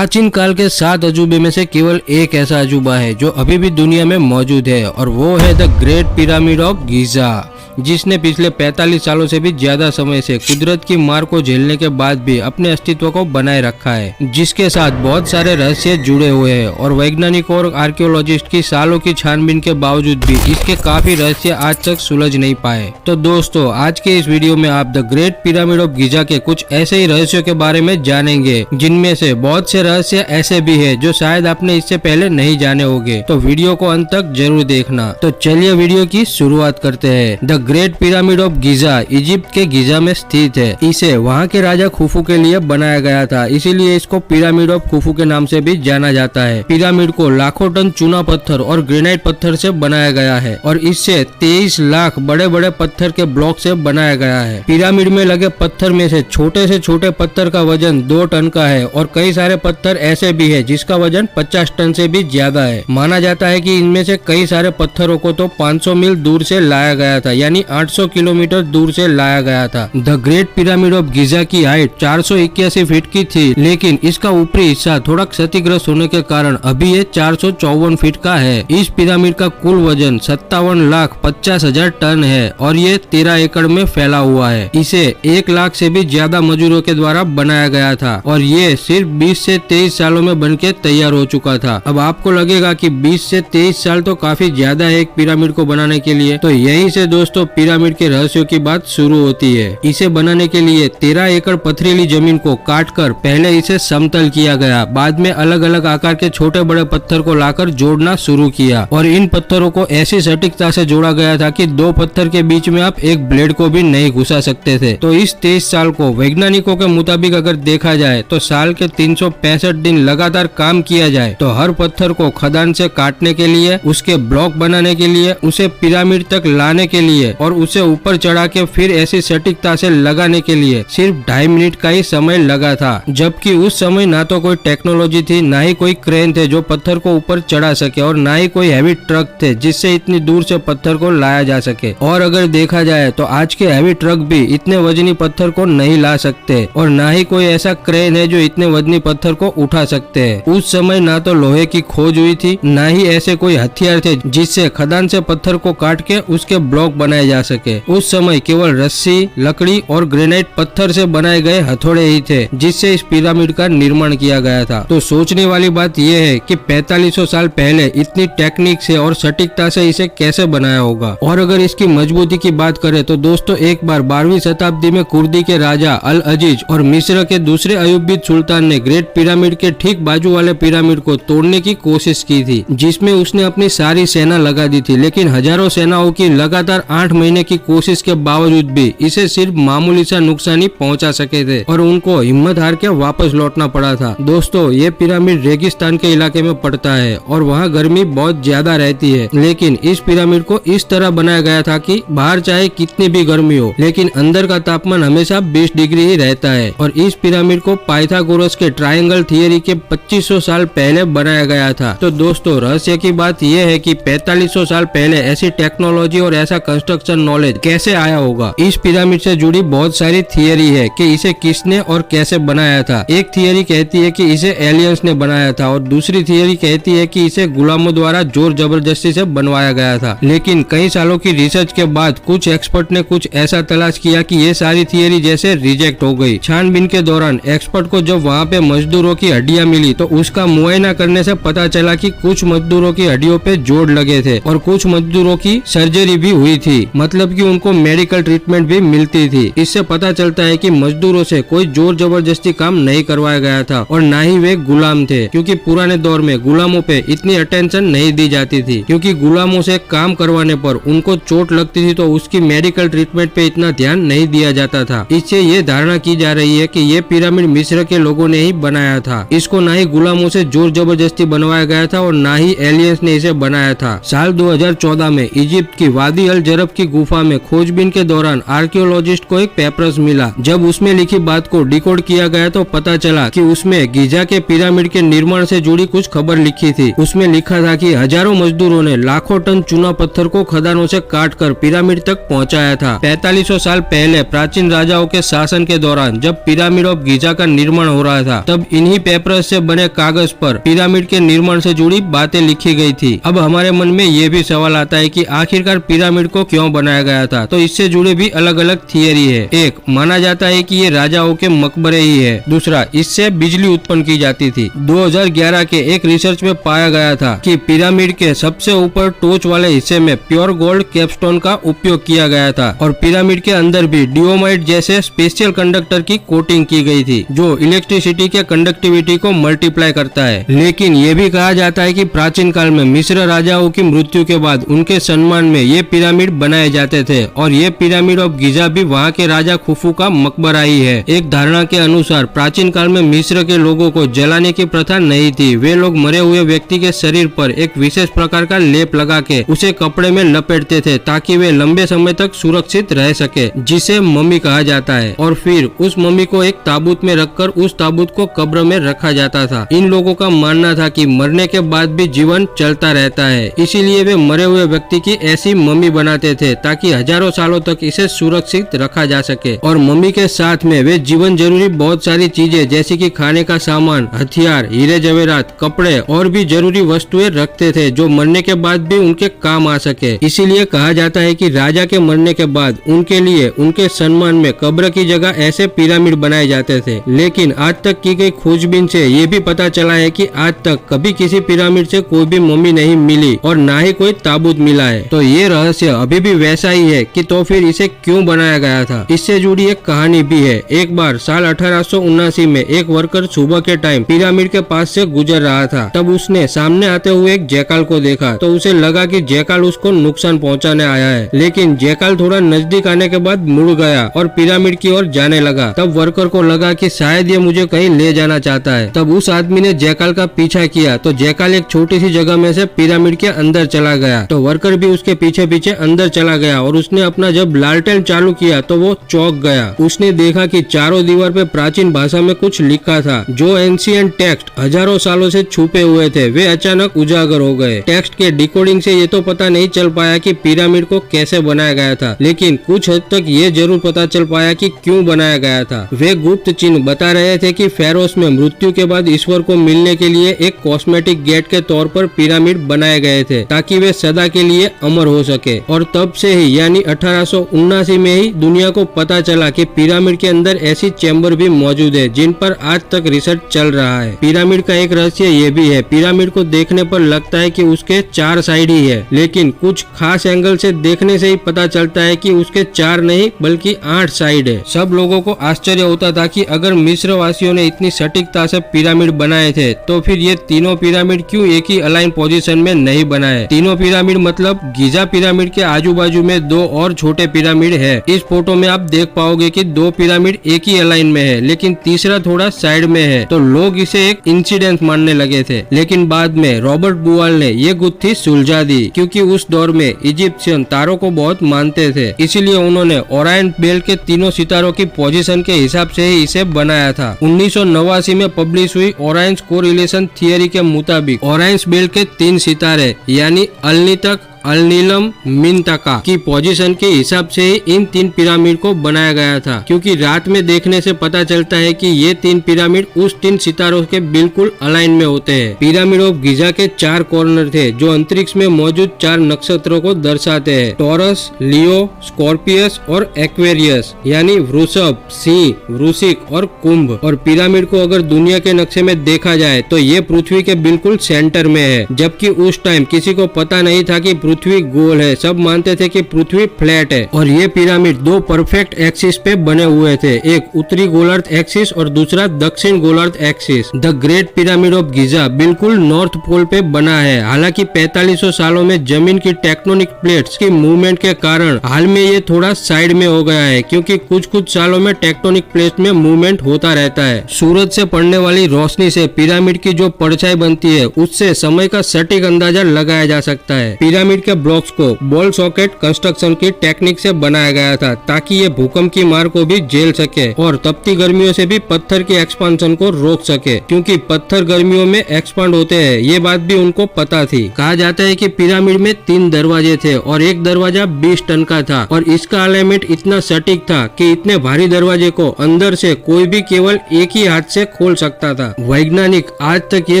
प्राचीन काल के 7 अजूबे में से केवल एक ऐसा अजूबा है जो अभी भी दुनिया में मौजूद है और वो है the great pyramid of Giza, जिसने पिछले 45 सालों से भी ज्यादा समय से कुदरत की मार को झेलने के बाद भी अपने अस्तित्व को बनाए रखा है, जिसके साथ बहुत सारे रहस्य जुड़े हुए हैं और वैज्ञानिकों और आर्कियोलॉजिस्ट की सालों की छानबीन के बावजूद भी इसके काफी रहस्य आज तक सुलझ नहीं पाए। तो दोस्तों, आज के इस वीडियो में आप the great pyramid of Giza के कुछ ऐसे ही रहस्यों के बारे में जानेंगे, जिनमें से बहुत से रहस्य ऐसे भी है जो शायद आपने इससे पहले नहीं जाने होंगे। तो वीडियो को अंत तक जरूर देखना। तो चलिए वीडियो की शुरुआत करते हैं। The great pyramid of Giza Egypt के गीजा में स्थित है। इसे वहाँ के राजा खुफू के लिए बनाया गया था, इसीलिए इसको पिरामिड ऑफ खुफू के नाम से भी जाना जाता है। पिरामिड को लाखों टन चूना पत्थर और ग्रेनाइट पत्थर से बनाया गया है और इससे 23 लाख बड़े बड़े पत्थर के ब्लॉक से बनाया गया है। पिरामिड में लगे पत्थर में से छोटे पत्थर का वजन 2 टन का है और कई सारे पत्थर ऐसे भी है जिसका वजन 50 टन से भी ज्यादा है। माना जाता है कि इनमें से कई सारे पत्थरों को तो 500 मील दूर से लाया गया था, यानी 800 किलोमीटर दूर से लाया गया था। The great pyramid of Giza की हाइट 481 फीट की थी, लेकिन इसका ऊपरी हिस्सा थोड़ा क्षतिग्रस्त होने के कारण अभी ये 454 फीट का है। इस पिरामिड का कुल वजन 57,50,000 टन है और ये 13 एकड़ में फैला हुआ है। इसे 1 लाख से भी ज्यादा मजदूरों के द्वारा बनाया गया था और ये सिर्फ 20 से 23 सालों में बनके तैयार हो चुका था। अब आपको लगेगा कि 20 से 23 साल तो काफी ज्यादा है एक पिरामिड को बनाने के लिए, तो यहीं से दोस्तों पिरामिड के रहस्यों की बात शुरू होती है। इसे बनाने के लिए 13 एकड़ पथरीली जमीन को काटकर पहले इसे समतल किया गया, बाद में अलग अलग आकार के छोटे बड़े पत्थर को लाकर जोड़ना शुरू किया और इन पत्थरों को ऐसी सटीकता से जोड़ा गया था कि 2 पत्थर के बीच में आप एक ब्लेड को भी नहीं घुसा सकते थे। तो इस 23 साल को वैज्ञानिकों के मुताबिक अगर देखा जाए तो साल के 365 दिन लगातार काम किया जाए तो हर पत्थर को खदान से काटने के लिए, उसके ब्लॉक बनाने के लिए, उसे पिरामिड तक लाने के लिए और उसे ऊपर चढ़ा के फिर ऐसी सटीकता से लगाने के लिए सिर्फ 2.5 मिनट का ही समय लगा था। जबकि उस समय ना तो कोई टेक्नोलॉजी थी, ना ही कोई क्रेन थे जो पत्थर को ऊपर चढ़ा सके और ना ही कोई हैवी ट्रक थे जिससे इतनी दूर से पत्थर को लाया जा सके। और अगर देखा जाए तो आज के हैवी ट्रक भी इतने वजनी पत्थर को नहीं ला सकते और ना ही कोई ऐसा क्रेन है जो इतने वजनी पत्थर को उठा सकते हैं। उस समय ना तो लोहे की खोज हुई थी, ना ही ऐसे कोई हथियार थे जिससे खदान से पत्थर को काट के उसके ब्लॉक बनाए जा सके। उस समय केवल रस्सी, लकड़ी और ग्रेनाइट पत्थर से बनाए गए हथौड़े ही थे जिससे इस पिरामिड का निर्माण किया गया था। तो सोचने वाली बात यह है कि 4500 साल पहले इतनी टेक्निक से और सटीकता से इसे कैसे बनाया होगा। और अगर इसकी मजबूती की बात करें तो दोस्तों, एक बार 12वीं शताब्दी में कुर्दी के राजा अल अजीज और मिस्र के दूसरे अयूबिद सुल्तान ने ग्रेट पिरामिड के ठीक बाजू वाले पिरामिड को तोड़ने की कोशिश की थी, जिसमें उसने अपनी सारी सेना लगा दी थी, लेकिन हजारों सेनाओं की लगातार 8 महीने की कोशिश के बावजूद भी इसे सिर्फ मामूली सा नुकसान ही पहुंचा सके थे और उनको हिम्मत हार के वापस लौटना पड़ा था। दोस्तों, ये पिरामिड रेगिस्तान के इलाके में पड़ता है और वहाँ गर्मी बहुत ज्यादा रहती है, लेकिन इस पिरामिड को इस तरह बनाया गया था कि बाहर चाहे कितनी भी गर्मी हो, लेकिन अंदर का तापमान हमेशा 20 डिग्री ही रहता है। और इस पिरामिड को पाइथागोरस के ट्रायंगल थियरी के 2500 साल पहले बनाया गया था। तो दोस्तों, रहस्य की बात यह है कि 4500 साल पहले ऐसी टेक्नोलॉजी और ऐसा कंस्ट्रक्शन नॉलेज कैसे आया होगा। इस पिरामिड से जुड़ी बहुत सारी थियरी है कि इसे किसने और कैसे बनाया था। एक थियरी कहती है कि इसे एलियंस ने बनाया था और दूसरी थियरी कहती है कि इसे गुलामों द्वारा जोर जबरदस्ती से बनवाया गया था। लेकिन कई सालों की रिसर्च के बाद कुछ एक्सपर्ट ने कुछ ऐसा तलाश किया कि ये सारी थियरी जैसे रिजेक्ट हो गई। छानबीन के दौरान एक्सपर्ट को जब वहाँ पे मजदूरों की हड्डियां मिली तो उसका मुआयना करने से पता चला कि कुछ मजदूरों की हड्डियों पे जोड़ लगे थे और कुछ मजदूरों की सर्जरी भी हुई थी, मतलब कि उनको मेडिकल ट्रीटमेंट भी मिलती थी। इससे पता चलता है कि मजदूरों से कोई जोर जबरदस्ती काम नहीं करवाया गया था और ना ही वे गुलाम थे, क्योंकि पुराने दौर में गुलामों पे इतनी अटेंशन नहीं दी जाती थी, क्योंकि गुलामों से काम करवाने पर उनको चोट लगती थी तो उसकी मेडिकल ट्रीटमेंट पे इतना ध्यान नहीं दिया जाता था। इससे ये धारणा की जा रही है कि ये पिरामिड मिस्र के लोगों ने ही बनाया था। इसको ना ही गुलामों से जोर जबरदस्ती बनवाया गया था और ना ही एलियंस ने इसे बनाया था। साल 2014 में इजिप्ट की वादी अल जरब पर्वत की गुफा में खोजबीन के दौरान आर्कियोलॉजिस्ट को एक पेपर्स मिला। जब उसमें लिखी बात को डिकोड किया गया तो पता चला कि उसमें गीजा के पिरामिड के निर्माण से जुड़ी कुछ खबर लिखी थी। उसमें लिखा था कि हजारों मजदूरों ने लाखों टन चूना पत्थर को खदानों से काट कर पिरामिड तक पहुंचाया था। 4500 साल पहले प्राचीन राजाओं के शासन के दौरान जब पिरामिड ऑफ गीजा का निर्माण हो रहा था, तब इन्हीं पेपर्स से बने कागज पर पिरामिड के निर्माण से जुड़ी बातें लिखी गई थी। अब हमारे मन में ये भी सवाल आता है कि आखिरकार पिरामिड को क्यों बनाया गया था। तो इससे जुड़े भी अलग अलग थियरी है। एक, माना जाता है कि ये राजाओं के मकबरे ही है। दूसरा, इससे बिजली उत्पन्न की जाती थी। 2011 के एक रिसर्च में पाया गया था कि पिरामिड के सबसे ऊपर टोच वाले हिस्से में प्योर गोल्ड कैपस्टोन का उपयोग किया गया था और पिरामिड के अंदर भी डियोमाइट जैसे स्पेशल कंडक्टर की कोटिंग की गई थी, जो इलेक्ट्रिसिटी के कंडक्टिविटी को मल्टीप्लाई करता है। लेकिन ये भी कहा जाता है कि प्राचीन काल में मिस्र राजाओं की मृत्यु के बाद उनके सम्मान में ये पिरामिड बनाए जाते थे और ये पिरामिड ऑफ गीजा भी वहाँ के राजा खुफू का मकबरा ही है। एक धारणा के अनुसार प्राचीन काल में मिस्र के लोगों को जलाने की प्रथा नहीं थी। वे लोग मरे हुए व्यक्ति के शरीर पर एक विशेष प्रकार का लेप लगा के उसे कपड़े में लपेटते थे ताकि वे लंबे समय तक सुरक्षित रह सके, जिसे मम्मी कहा जाता है। और फिर उस मम्मी को एक ताबूत में रखकर उस ताबूत को कब्र में रखा जाता था। इन लोगों का मानना था कि मरने के बाद भी जीवन चलता रहता है, इसीलिए वे मरे हुए व्यक्ति की ऐसी मम्मी बनाते थे ताकि हजारों सालों तक इसे सुरक्षित रखा जा सके। और मम्मी के साथ में वे जीवन जरूरी बहुत सारी चीजें जैसे कि खाने का सामान, हथियार, हीरे जवेरात, कपड़े और भी जरूरी वस्तुएं रखते थे जो मरने के बाद भी उनके काम आ सके। इसीलिए कहा जाता है कि राजा के मरने के बाद उनके लिए उनके सम्मान में कब्र की जगह ऐसे पिरामिड बनाए जाते थे। लेकिन आज तक की गई खोजबीन से ये भी पता चला है कि आज तक कभी किसी पिरामिड से कोई भी मम्मी नहीं मिली और ना ही कोई ताबूत मिला है। तो ये रहस्य अभी भी वैसा ही है कि तो फिर इसे क्यों बनाया गया था। इससे जुड़ी एक कहानी भी है। एक बार साल 1879 में एक वर्कर सुबह के टाइम पिरामिड के पास से गुजर रहा था। तब उसने सामने आते हुए एक जैकाल को देखा तो उसे लगा कि जैकाल उसको नुकसान पहुंचाने आया है। लेकिन जैकाल थोड़ा नजदीक आने के बाद मुड़ गया और पिरामिड की ओर जाने लगा। तब वर्कर को लगा कि शायद ये मुझे कहीं ले जाना चाहता है। तब उस आदमी ने जैकाल का पीछा किया तो जैकाल एक छोटी सी जगह में से पिरामिड के अंदर चला गया। तो वर्कर भी उसके पीछे पीछे अंदर चला गया और उसने अपना जब लालटेन चालू किया तो वो चौंक गया। उसने देखा कि चारों दीवार पे प्राचीन भाषा में कुछ लिखा था। जो एंशिएंट टेक्स्ट हजारों सालों से छुपे हुए थे वे अचानक उजागर हो गए। टेक्स्ट के डिकोडिंग से ये तो पता नहीं चल पाया कि पिरामिड को कैसे बनाया गया था, लेकिन कुछ हद तक ये जरूर पता चल पाया कि क्यों बनाया गया था। वे गुप्त चिन्ह बता रहे थे कि फेरोस में मृत्यु के बाद ईश्वर को मिलने के लिए एक कॉस्मेटिक गेट के तौर पर पिरामिड बनाए गए थे ताकि वे सदा के लिए अमर हो सके। और तब से ही यानी 1879 में ही दुनिया को पता चला कि पिरामिड के अंदर ऐसी चैम्बर भी मौजूद है जिन पर आज तक रिसर्च चल रहा है। पिरामिड का एक रहस्य ये भी है, पिरामिड को देखने पर लगता है कि उसके 4 साइड ही है, लेकिन कुछ खास एंगल से देखने से ही पता चलता है कि उसके 4 नहीं बल्कि 8 साइड है। सब लोगों को आश्चर्य होता था कि अगर मिस्र वासियों ने इतनी सटीकता से पिरामिड बनाए थे तो फिर ये तीनों पिरामिड क्यों एक ही अलाइन पोजीशन में नहीं बनाए। तीनों पिरामिड मतलब गीजा पिरामिड के आजू बाजू में 2 और छोटे पिरामिड है। इस फोटो में आप देख पाओगे कि 2 पिरामिड एक ही अलाइन में है लेकिन तीसरा थोड़ा साइड में है। तो लोग इसे एक इंसिडेंट मानने लगे थे, लेकिन बाद में रॉबर्ट बुआल ने ये गुत्थी सुलझा दी क्योंकि उस दौर में इजिप्शियन तारों को बहुत मानते थे। इसीलिए उन्होंने ओरायन बेल्ट के तीनों सितारों की पोजीशन के हिसाब से ही इसे बनाया था। 1989 में पब्लिश हुई ओरायन कोरिलेशन थियरी के मुताबिक ओरायन बेल्ट के 3 सितारे यानी अलनीतक, अलनीलम, मिनतका की पोजीशन के हिसाब से ही इन 3 पिरामिड को बनाया गया था, क्योंकि रात में देखने से पता चलता है कि ये 3 पिरामिड उस 3 सितारों के बिल्कुल अलाइन में होते हैं। पिरामिड ऑफ गीजा के 4 कॉर्नर थे जो अंतरिक्ष में मौजूद 4 नक्षत्रों को दर्शाते हैं, टॉरस, लियो, स्कॉर्पियस और एक्वेरियस यानी वृषभ, सिंह, वृश्चिक और कुंभ। और पिरामिड को अगर दुनिया के नक्शे में देखा जाए तो ये पृथ्वी के बिल्कुल सेंटर में है, जबकि उस टाइम किसी को पता नहीं था कि पृथ्वी गोल है। सब मानते थे कि पृथ्वी फ्लैट है। और ये पिरामिड 2 परफेक्ट एक्सिस पे बने हुए थे, एक उत्तरी गोलार्ध एक्सिस और दूसरा दक्षिण गोलार्ध axis. The great pyramid of Giza बिल्कुल नॉर्थ पोल पे बना है। हालांकि 4500 सालों में जमीन की टेक्टोनिक प्लेट्स की मूवमेंट के कारण हाल में ये थोड़ा साइड में हो गया है, क्योंकि कुछ सालों में टेक्टोनिक प्लेट्स में मूवमेंट होता रहता है। सूरज से पड़ने वाली रोशनी से पिरामिड की जो परछाई बनती है उससे समय का सटीक अंदाजा लगाया जा सकता है। पिरामिड के ब्लॉक्स को बॉल सॉकेट कंस्ट्रक्शन की टेक्निक से बनाया गया था ताकि ये भूकंप की मार को भी झेल सके और तपती गर्मियों से भी पत्थर की एक्सपांशन को रोक सके, क्योंकि पत्थर गर्मियों में एक्सपांड होते हैं। ये बात भी उनको पता थी। कहा जाता है कि पिरामिड में 3 दरवाजे थे और एक दरवाजा 20 टन का था और इसका अलाइनमेंट इतना सटीक था कि इतने भारी दरवाजे को अंदर से कोई भी केवल एक ही हाथ से खोल सकता था। वैज्ञानिक आज तक ये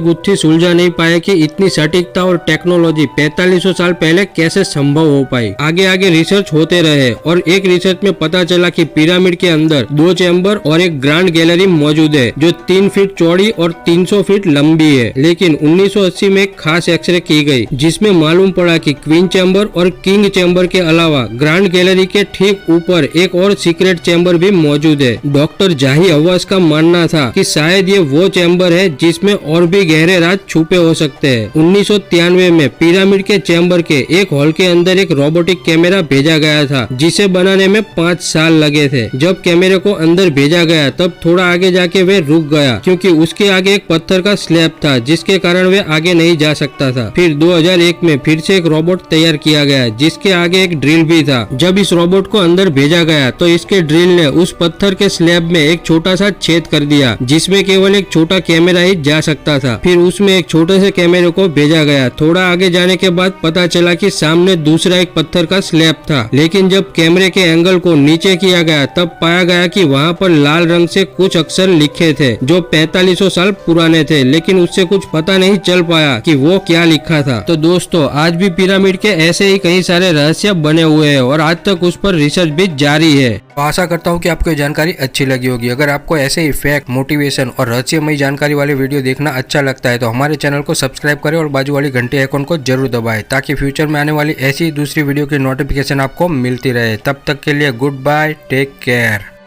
गुत्थी सुलझा नहीं पाए कि इतनी सटीकता और टेक्नोलॉजी 4500 साल पहले कैसे संभव हो पाई। आगे आगे रिसर्च होते रहे और एक रिसर्च में पता चला कि पिरामिड के अंदर 2 चैम्बर और एक ग्रांड गैलरी मौजूद है जो 3 फीट चौड़ी और 300 फीट लंबी है। लेकिन 1980 में एक खास एक्सरे की गई जिसमें मालूम पड़ा कि क्वीन चैम्बर और किंग चैम्बर के अलावा ग्रांड गैलरी के ठीक ऊपर एक और सीक्रेट चैम्बर भी मौजूद है। डॉक्टर जाही हवास का मानना था कि शायद ये वो चैम्बर है जिसमें और भी गहरे राज छुपे हो सकते हैं। 1993 में पिरामिड के चैम्बर के एक हॉल के अंदर एक रोबोटिक कैमरा भेजा गया था जिसे बनाने में 5 साल लगे थे। जब कैमरे को अंदर भेजा गया तब थोड़ा आगे जाके वे रुक गया क्योंकि उसके आगे एक पत्थर का स्लैब था जिसके कारण वे आगे नहीं जा सकता था। फिर 2001 में फिर से एक रोबोट तैयार किया गया जिसके आगे एक ड्रिल भी था। जब इस रोबोट को अंदर भेजा गया तो इसके ड्रिल ने उस पत्थर के स्लैब में एक छोटा सा छेद कर दिया जिसमें केवल एक छोटा कैमरा ही जा सकता था। फिर उसमें एक छोटे से कैमरे को भेजा गया। थोड़ा आगे जाने के बाद पता चला कि सामने दूसरा एक पत्थर का स्लैब था, लेकिन जब कैमरे के एंगल को नीचे किया गया तब पाया गया कि वहाँ पर लाल रंग से कुछ अक्षर लिखे थे जो 4500 साल पुराने थे, लेकिन उससे कुछ पता नहीं चल पाया कि वो क्या लिखा था। तो दोस्तों आज भी पिरामिड के ऐसे ही कई सारे रहस्य बने हुए हैं और आज तक उस पर रिसर्च भी जारी है। तो आशा करता हूँ कि आपको ये जानकारी अच्छी लगी होगी। अगर आपको ऐसे ही फैक्ट, मोटिवेशन और रहस्यमयी जानकारी वाले वीडियो देखना अच्छा लगता है तो हमारे चैनल को सब्सक्राइब करें और बाजू वाली घंटी आइकन को जरूर दबाएं ताकि फ्यूचर में आने वाली ऐसी दूसरी वीडियो की नोटिफिकेशन आपको मिलती रहे। तब तक के लिए गुड बाय, टेक केयर।